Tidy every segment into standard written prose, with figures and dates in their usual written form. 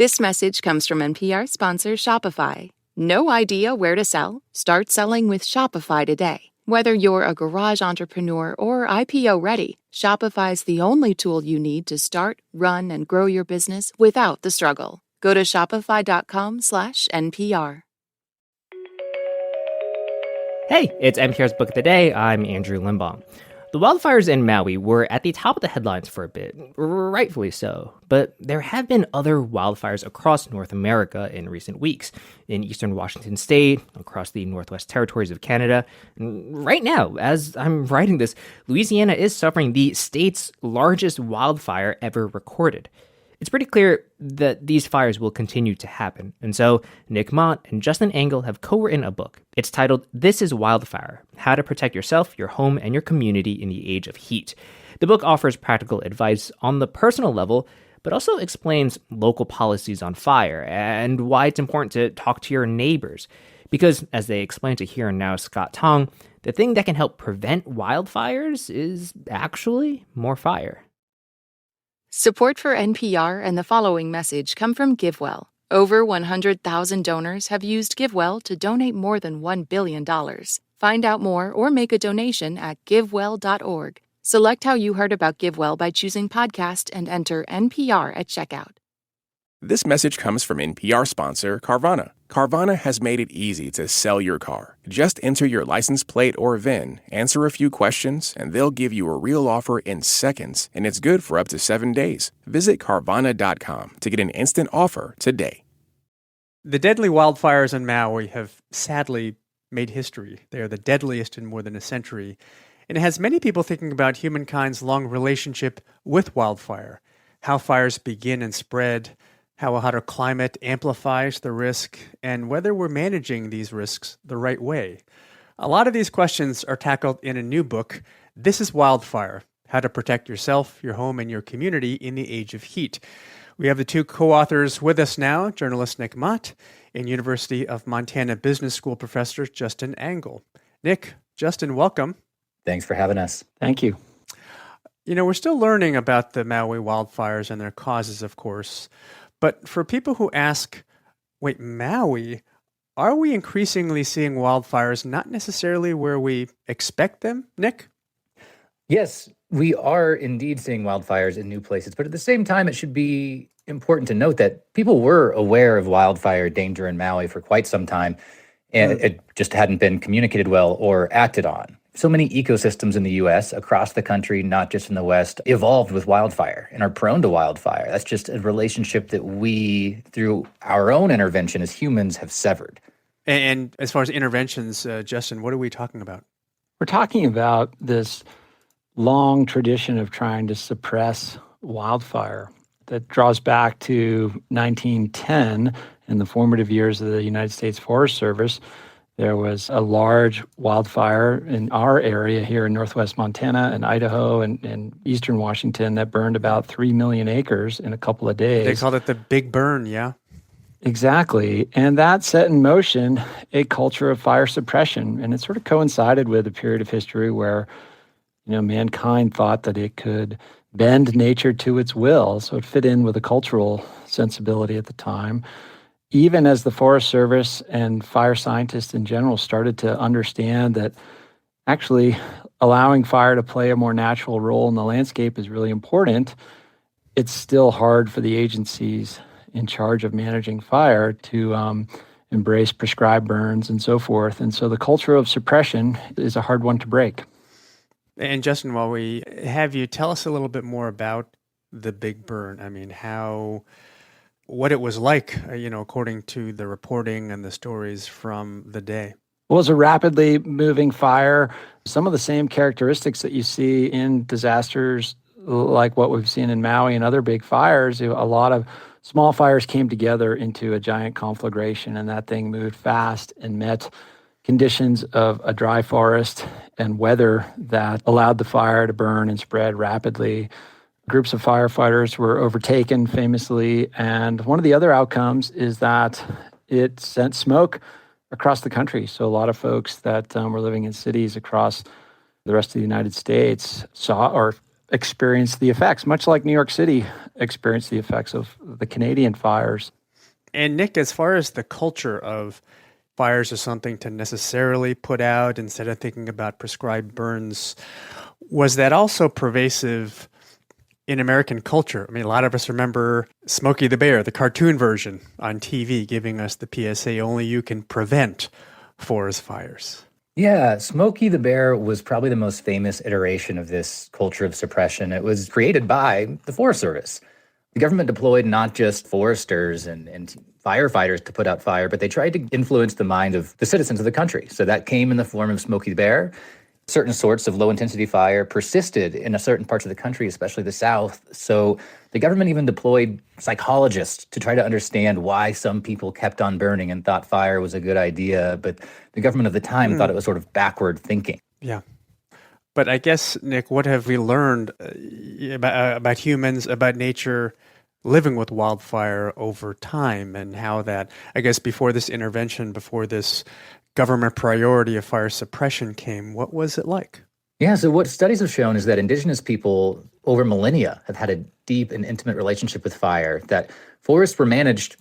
This message comes from NPR sponsor Shopify. No idea where to sell? Start selling with Shopify today. Whether you're a garage entrepreneur or IPO ready, Shopify's the only tool you need to start, run, and grow your business without the struggle. Go to shopify.com/NPR. Hey, it's NPR's Book of the Day. I'm Andrew Limbaugh. The wildfires in Maui were at the top of the headlines for a bit, rightfully so. But there have been other wildfires across North America in recent weeks, in eastern Washington state, across the Northwest Territories of Canada. And right now, as I'm writing this, Louisiana is suffering the state's largest wildfire ever recorded. It's pretty clear that these fires will continue to happen. And so Nick Mott and Justin Engel have co-written a book. It's titled This is Wildfire: How to Protect Yourself, Your Home, and Your Community in the Age of Heat. The book offers practical advice on the personal level, but also explains local policies on fire and why it's important to talk to your neighbors. Because, as they explain to Here and Now Scott Tong, the thing that can help prevent wildfires is actually more fire. Support for NPR and the following message come from GiveWell. Over 100,000 donors have used GiveWell to donate more than $1 billion. Find out more or make a donation at givewell.org. Select how you heard about GiveWell by choosing podcast and enter NPR at checkout. This message comes from NPR sponsor Carvana. Carvana has made it easy to sell your car. Just enter your license plate or VIN, answer a few questions, and they'll give you a real offer in seconds, and it's good for up to 7 days. Visit Carvana.com to get an instant offer today. The deadly wildfires in Maui have sadly made history. They are the deadliest in more than a century, and it has many people thinking about humankind's long relationship with wildfire, how fires begin and spread, how a hotter climate amplifies the risk, and whether we're managing these risks the right way. A lot of these questions are tackled in a new book, This is Wildfire: How to Protect Yourself, Your Home, and Your Community in the Age of Heat. We have the two co-authors with us now, journalist Nick Mott and University of Montana Business School professor Justin Engel. Nick, Justin, welcome. Thanks for having us. Thank you. You know, we're still learning about the Maui wildfires and their causes, of course. But for people who ask, wait, Maui, are we increasingly seeing wildfires not necessarily where we expect them, Nick? Yes, we are indeed seeing wildfires in new places. But at the same time, it should be important to note that people were aware of wildfire danger in Maui for quite some time, and it just hadn't been communicated well or acted on. So many ecosystems in the U.S., across the country, not just in the West, evolved with wildfire and are prone to wildfire. That's just a relationship that we, through our own intervention as humans, have severed. And as far as interventions, Justin, what are we talking about? We're talking about this long tradition of trying to suppress wildfire that draws back to 1910 in the formative years of the United States Forest Service. There was a large wildfire in our area here in northwest Montana and Idaho and eastern Washington that burned about 3 million acres in a couple of days. They called it the Big Burn, yeah? Exactly. And that set in motion a culture of fire suppression. And it sort of coincided with a period of history where, mankind thought that it could bend nature to its will. So it fit in with a cultural sensibility at the time. Even as the Forest Service and fire scientists in general started to understand that actually allowing fire to play a more natural role in the landscape is really important, it's still hard for the agencies in charge of managing fire to embrace prescribed burns and so forth. And so the culture of suppression is a hard one to break. And Justin, while we have you, tell us a little bit more about the Big Burn. I mean, what it was like, according to the reporting and the stories from the day. Well, it's a rapidly moving fire. Some of the same characteristics that you see in disasters like what we've seen in Maui and other big fires. A lot of small fires came together into a giant conflagration, and that thing moved fast and met conditions of a dry forest and weather that allowed the fire to burn and spread rapidly. Groups of firefighters were overtaken famously, and one of the other outcomes is that it sent smoke across the country. So a lot of folks that were living in cities across the rest of the United States saw or experienced the effects, much like New York City experienced the effects of the Canadian fires. And Nick, as far as the culture of fires as something to necessarily put out instead of thinking about prescribed burns, was that also pervasive in American culture? I mean, a lot of us remember Smokey the Bear, the cartoon version on TV, giving us the PSA, only you can prevent forest fires. Yeah, Smokey the Bear was probably the most famous iteration of this culture of suppression. It was created by the Forest Service. The government deployed not just foresters and firefighters to put out fire, but they tried to influence the mind of the citizens of the country. So that came in the form of Smokey the Bear. Certain sorts of low-intensity fire persisted in certain parts of the country, especially the South. So the government even deployed psychologists to try to understand why some people kept on burning and thought fire was a good idea. But the government of the time thought it was sort of backward thinking. Yeah. But I guess, Nick, what have we learned about humans, about nature, living with wildfire over time, and how that, I guess, before this intervention, before this government priority of fire suppression came, what was it like? Yeah, so what studies have shown is that indigenous people over millennia have had a deep and intimate relationship with fire, that forests were managed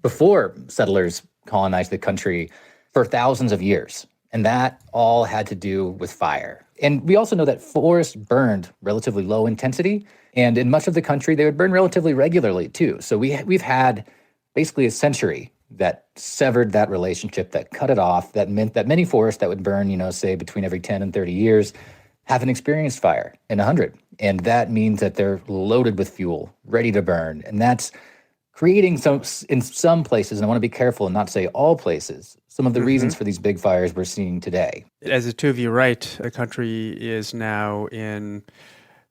before settlers colonized the country for thousands of years. And that all had to do with fire. And we also know that forests burned relatively low intensity. And in much of the country, they would burn relatively regularly, too. So we've had basically a century that severed that relationship, that cut it off. That meant that many forests that would burn, say between every 10 and 30 years haven't experienced fire in 100. And that means that they're loaded with fuel, ready to burn. And that's creating in some places, and I want to be careful and not say all places, some of the reasons for these big fires we're seeing today. As the two of you write, the country is now in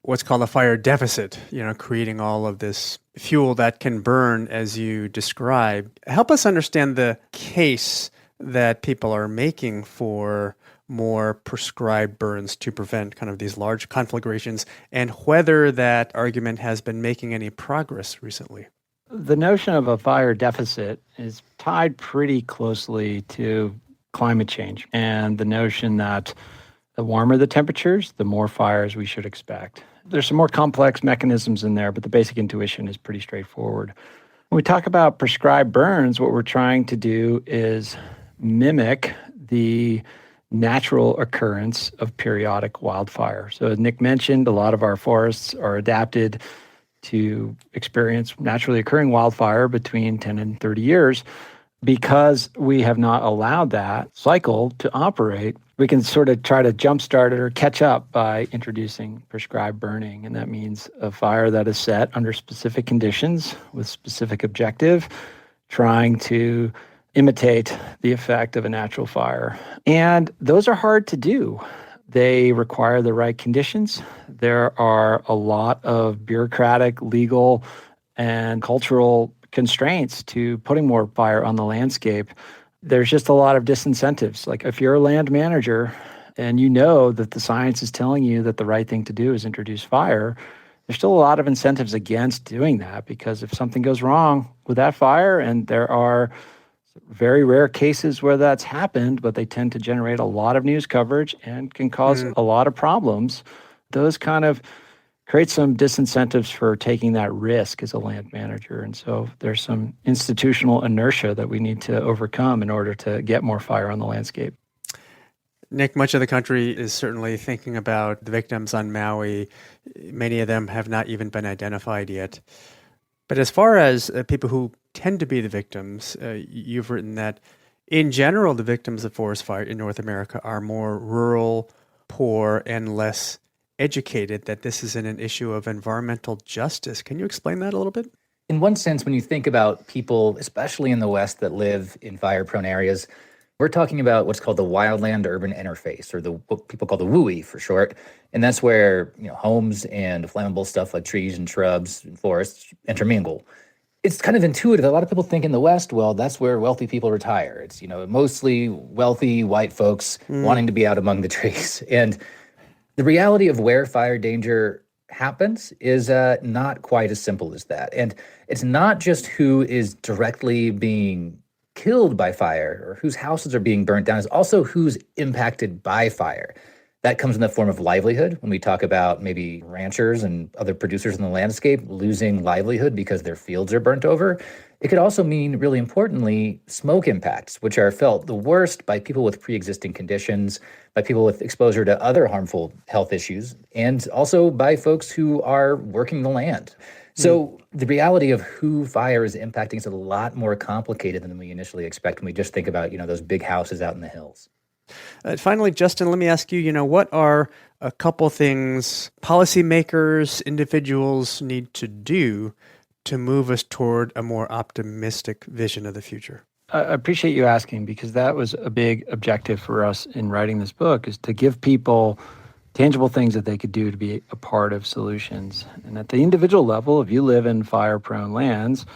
what's called a fire deficit, creating all of this fuel that can burn as you described. Help us understand the case that people are making for more prescribed burns to prevent kind of these large conflagrations, and whether that argument has been making any progress recently. The notion of a fire deficit is tied pretty closely to climate change and the notion that the warmer the temperatures, the more fires we should expect. There's some more complex mechanisms in there, but the basic intuition is pretty straightforward. When we talk about prescribed burns, what we're trying to do is mimic the natural occurrence of periodic wildfire. So as Nick mentioned, a lot of our forests are adapted to experience naturally occurring wildfire between 10 and 30 years. Because we have not allowed that cycle to operate, we can sort of try to jumpstart it or catch up by introducing prescribed burning. And that means a fire that is set under specific conditions with specific objective, trying to imitate the effect of a natural fire. And those are hard to do. They require the right conditions. There are a lot of bureaucratic, legal, and cultural constraints to putting more fire on the landscape. There's just a lot of disincentives. Like if you're a land manager and you know that the science is telling you that the right thing to do is introduce fire, there's still a lot of incentives against doing that, because if something goes wrong with that fire, and there are very rare cases where that's happened, but they tend to generate a lot of news coverage and can cause a lot of problems, those kind of create some disincentives for taking that risk as a land manager. And so there's some institutional inertia that we need to overcome in order to get more fire on the landscape. Nick, much of the country is certainly thinking about the victims on Maui. Many of them have not even been identified yet. But as far as people who tend to be the victims, you've written that in general, the victims of forest fire in North America are more rural, poor, and less educated, that this isn't an issue of environmental justice. Can you explain that a little bit? In one sense, when you think about people, especially in the West, that live in fire-prone areas, we're talking about what's called the wildland-urban interface, or what people call the WUI for short. And that's where homes and flammable stuff like trees and shrubs and forests intermingle. It's kind of intuitive. A lot of people think in the West, well, that's where wealthy people retire. It's mostly wealthy white folks wanting to be out among the trees. And the reality of where fire danger happens is not quite as simple as that. And it's not just who is directly being killed by fire or whose houses are being burnt down. It's also who's impacted by fire. That comes in the form of livelihood. When we talk about maybe ranchers and other producers in the landscape losing livelihood because their fields are burnt over, it could also mean, really importantly, smoke impacts, which are felt the worst by people with pre-existing conditions, by people with exposure to other harmful health issues, and also by folks who are working the land. So the reality of who fire is impacting is a lot more complicated than we initially expect when we just think about, those big houses out in the hills. Finally, Justin, let me ask you, what are a couple things policymakers, individuals need to do to move us toward a more optimistic vision of the future? I appreciate you asking, because that was a big objective for us in writing this book, is to give people tangible things that they could do to be a part of solutions. And at the individual level, if you live in fire-prone lands,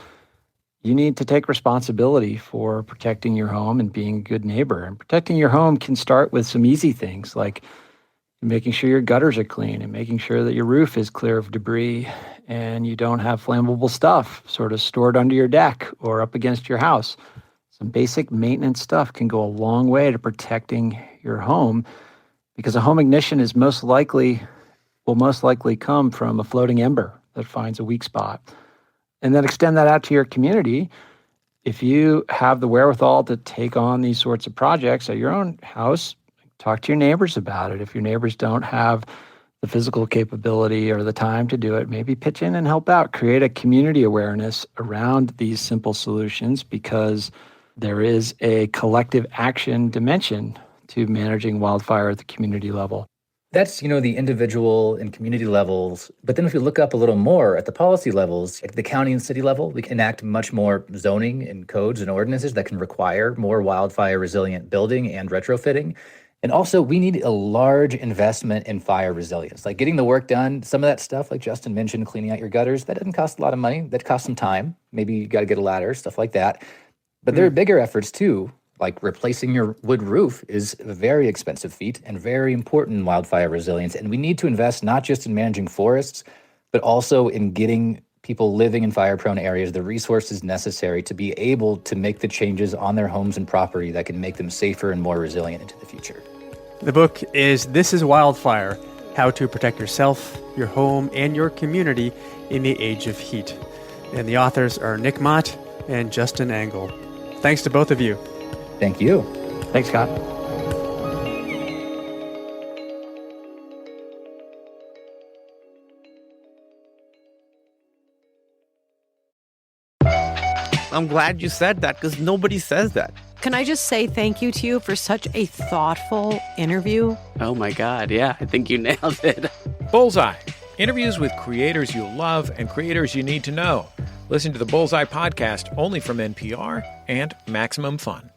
you need to take responsibility for protecting your home and being a good neighbor. And protecting your home can start with some easy things like making sure your gutters are clean and making sure that your roof is clear of debris and you don't have flammable stuff sort of stored under your deck or up against your house. Some basic maintenance stuff can go a long way to protecting your home, because a home ignition will most likely come from a floating ember that finds a weak spot. And then extend that out to your community. If you have the wherewithal to take on these sorts of projects at your own house, talk to your neighbors about it. If your neighbors don't have the physical capability or the time to do it, maybe pitch in and help out. Create a community awareness around these simple solutions, because there is a collective action dimension to managing wildfire at the community level. That's, the individual and community levels. But then if we look up a little more at the policy levels, at the county and city level, we can enact much more zoning and codes and ordinances that can require more wildfire resilient building and retrofitting. And also, we need a large investment in fire resilience, like getting the work done. Some of that stuff, like Justin mentioned, cleaning out your gutters, that doesn't cost a lot of money. That costs some time. Maybe you got to get a ladder, stuff like that. But there are bigger efforts too, like replacing your wood roof is a very expensive feat and very important in wildfire resilience. And we need to invest not just in managing forests, but also in getting people living in fire-prone areas the resources necessary to be able to make the changes on their homes and property that can make them safer and more resilient into the future. The book is This is Wildfire: How to Protect Yourself, Your Home, and Your Community in the Age of Heat. And the authors are Nick Mott and Justin Engel. Thanks to both of you. Thank you. Thanks, Scott. I'm glad you said that, because nobody says that. Can I just say thank you to you for such a thoughtful interview? Oh my God, yeah, I think you nailed it. Bullseye. Interviews with creators you love and creators you need to know. Listen to the Bullseye podcast only from NPR and Maximum Fun.